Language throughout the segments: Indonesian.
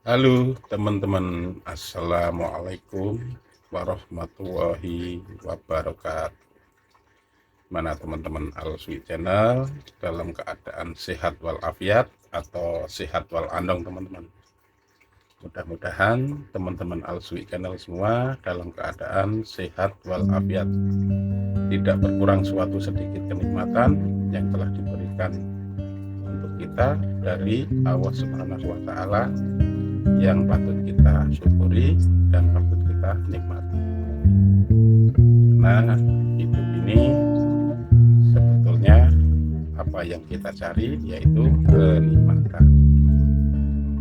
Halo teman-teman, Assalamualaikum warahmatullahi wabarakatuh. Mana teman-teman Alswi Channel dalam keadaan sehat walafiat atau sehat walandong teman-teman. Mudah-mudahan teman-teman Alswi Channel semua dalam keadaan sehat walafiat, tidak berkurang suatu sedikit kenikmatan yang telah diberikan untuk kita dari Allah Subhanahu wa Ta'ala, yang patut kita syukuri dan patut kita nikmati. Nah, hidup ini sebetulnya apa yang kita cari yaitu kenikmatan.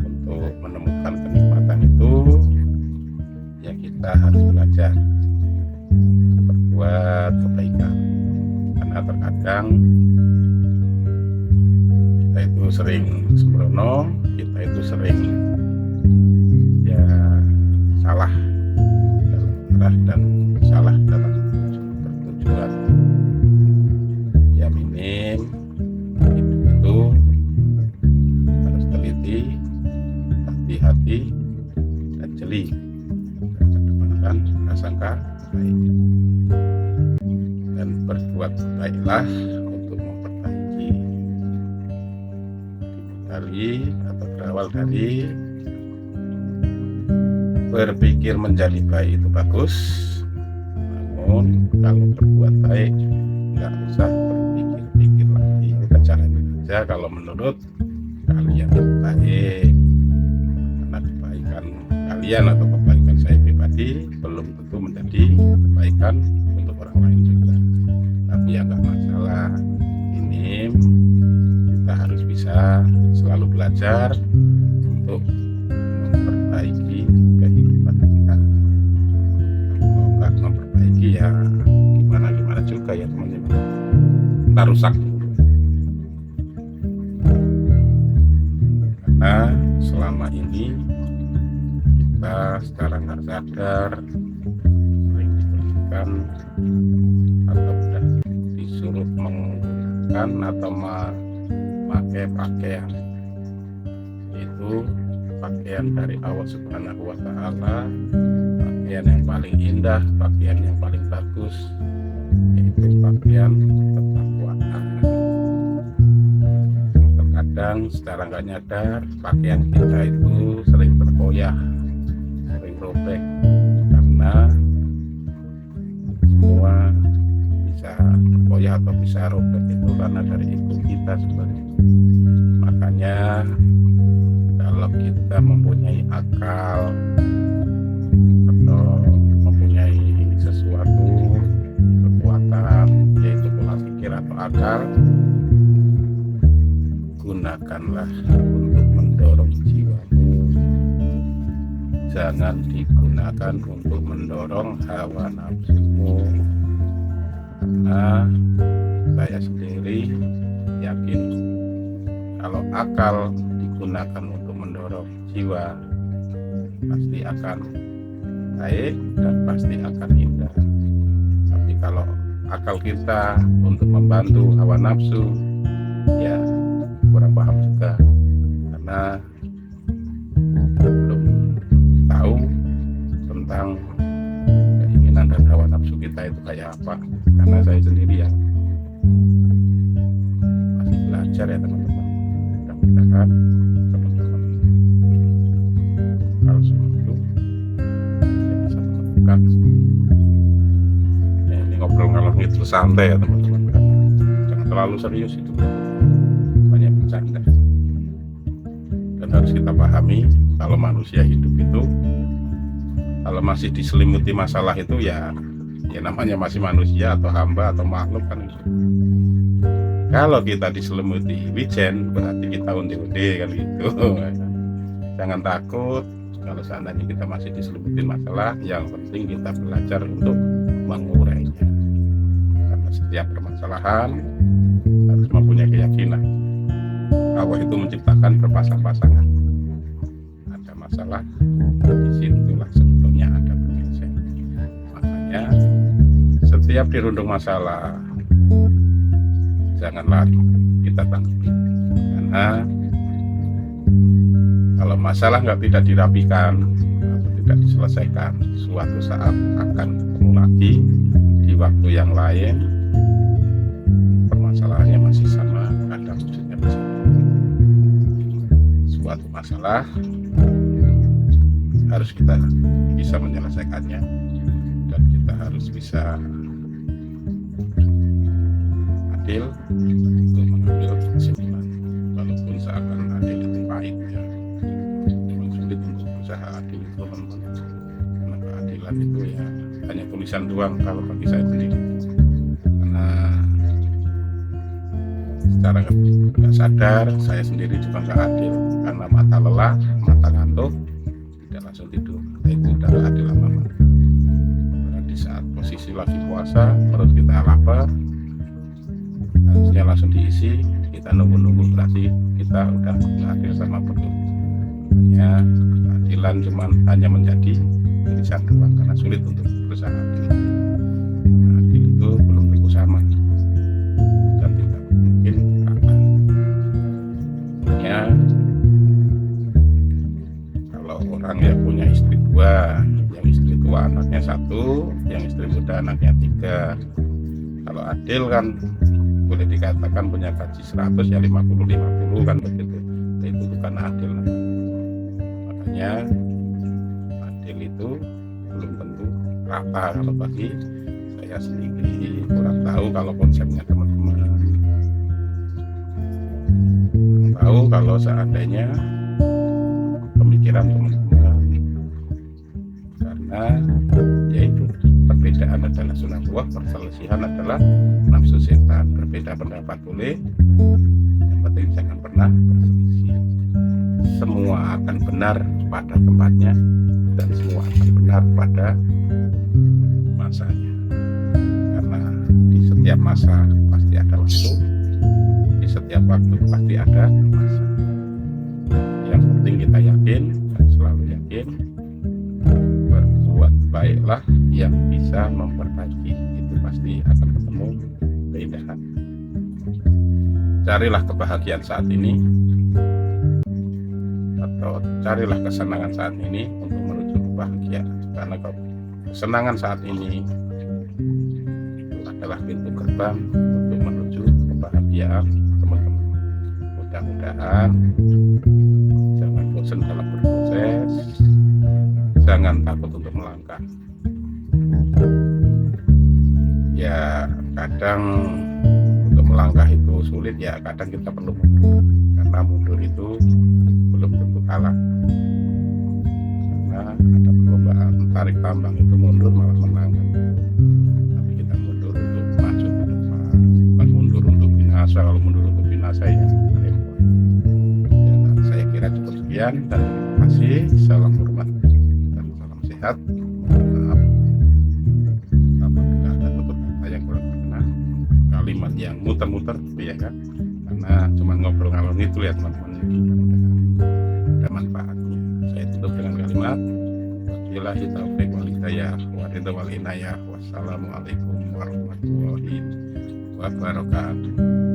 Untuk menemukan kenikmatan itu ya kita harus belajar berbuat kebaikan, karena terkadang kita itu sering sembrono, kita itu sering salah dalam arah dan salah dalam bertujuan. Ya minim hidup itu harus teliti, hati-hati dan jeli, dan kedepankan prasangka baik, dan berbuat baiklah untuk memperbaiki. Atau berawal dari berpikir menjadi baik itu bagus, namun kalau berbuat baik nggak usah berpikir-pikir lagi, kita jalanin aja kalau menurut kalian itu baik, karena kebaikan kalian atau kebaikan saya pribadi belum tentu menjadi kebaikan untuk orang lain juga. Tapi ya nggak masalah, ini kita harus bisa selalu belajar untuk memperbaiki kehidupan kita. Kalau nggak memperbaiki ya gimana juga ya teman-teman, kita rusak. Karena selama ini kita secara nggak sadar sering diberikan atau sudah disuruh menggunakan atau memakai pakaian, yaitu pakaian dari Allah Subhanahu wa Ta'ala, pakaian yang paling indah, pakaian yang paling bagus, yaitu pakaian ketakwaan. Terkadang secara nggak nyadar pakaian kita itu sering terkoyak, sering robek, karena semua bisa terkoyak atau bisa robek itu karena dari ego kita sebenarnya. Makanya kalau kita mempunyai akal atau mempunyai sesuatu kekuatan, yaitu pola pikir atau akal, gunakanlah untuk mendorong jiwamu, jangan digunakan untuk mendorong hawa nafsumu. Karena saya sendiri yakin kalau akal digunakan untuk mendorong jiwa pasti akan baik dan pasti akan indah. Tapi kalau akal kita untuk membantu hawa nafsu, ya kurang paham juga, karena belum tahu tentang keinginan dan hawa nafsu kita itu kayak apa. Karena saya sendiri ya masih belajar ya teman-teman. Mudah-mudahan teman-teman harus itu bisa menemukan ya, ini ngobrol ngalor ngidul santai ya teman-teman, jangan terlalu serius, itu banyak bercanda. Dan harus kita pahami kalau manusia hidup itu kalau masih diselimuti masalah itu ya namanya masih manusia atau hamba atau makhluk kan. Kalau kita diselimuti wijen berarti kita undi-undi kan gitu. Jangan takut kalau seandainya kita masih diselimuti masalah, yang penting kita belajar untuk mengurainya. Karena setiap permasalahan harus mempunyai keyakinan Allah itu menciptakan berpasang-pasangan. Ada masalah, disitulah sebetulnya ada penyelesaian. Makanya setiap dirundung masalah jangan lari, kita tanggapi. Karena kalau Kalau masalah tidak dirapikan atau tidak diselesaikan, suatu saat akan ketemu lagi di waktu yang lain, permasalahannya masih sama, kadang wujudnya bisa. Suatu masalah harus kita bisa menyelesaikannya, dan kita harus bisa adil untuk mengambil kesimpulan, walaupun seakan adil itu pahit ya. Memang sulit untuk berusaha adil itu, teman-teman, karena keadilan itu ya hanya tulisan doang kalau bagi saya sendiri, karena secara nggak sadar saya sendiri juga nggak adil, karena mata lelah, mata ngantuk, tidak langsung tidur. Itu adalah adil lama-lama. Di saat posisi lagi puasa, perut kita lapar, harusnya langsung diisi. Kita nunggu-nunggu, berarti kita udah nggak adil sama perut. Hanya keadilan hanya menjadi tulisan doang, karena sulit untuk berusaha adil. Adil itu belum tentu sama dan tidak mungkin rata. Hanya kalau orang yang punya istri dua, yang istri tua anaknya satu, yang istri muda anaknya 3. Kalau adil kan boleh dikatakan punya gaji 100 ya 50-50 kan begitu. Nah, itu bukan adil. Makanya adil itu belum tentu rata. Kalau bagi saya sendiri, kurang tahu kalau konsepnya teman-teman. Kurang tahu kalau seandainya pemikiran teman-teman, karena yaitu perbedaan adalah sunatullah, perselisihan adalah nafsu setan. Berbeda pendapat boleh, yang penting jangan pernah berselisih. Semua akan benar pada tempatnya dan semua akan benar pada masanya, karena di setiap masa pasti ada waktu, di setiap waktu pasti ada masa. Yang penting kita yakin dan selalu yakin, berbuat baiklah yang bisa memperbaiki, itu pasti akan ketemu keindahan. Carilah kebahagiaan saat ini, atau carilah kesenangan saat ini untuk menuju kebahagiaan, karena kesenangan saat ini itu adalah pintu gerbang untuk menuju kebahagiaan teman-teman. Mudah-mudahan jangan bosan dalam berproses, jangan takut untuk melangkah. Ya kadang untuk melangkah itu sulit, ya kadang kita perlu mundur, karena mundur itu belum tentu kalah. Karena ada perlombaan tarik tambang itu mundur malah menang, tapi kita mundur untuk maju ke depan, bukan mundur untuk binasa. Kalau mundur untuk binasa ya repot. Ya, saya kira cukup sekian, dan terima kasih. Salam hormat dan salam sehat. Maaf apabila ada tutur kata yang kurang berkenan, kalimat yang muter-muter ya kan, karena cuma ngobrol ngalor itu ya teman-teman. Ada manfaatnya. Saya tutup dengan kalimat wabillahi taufiq wal hidayah wa ridha wal inayah. Wassalamualaikum warahmatullahi wabarakatuh.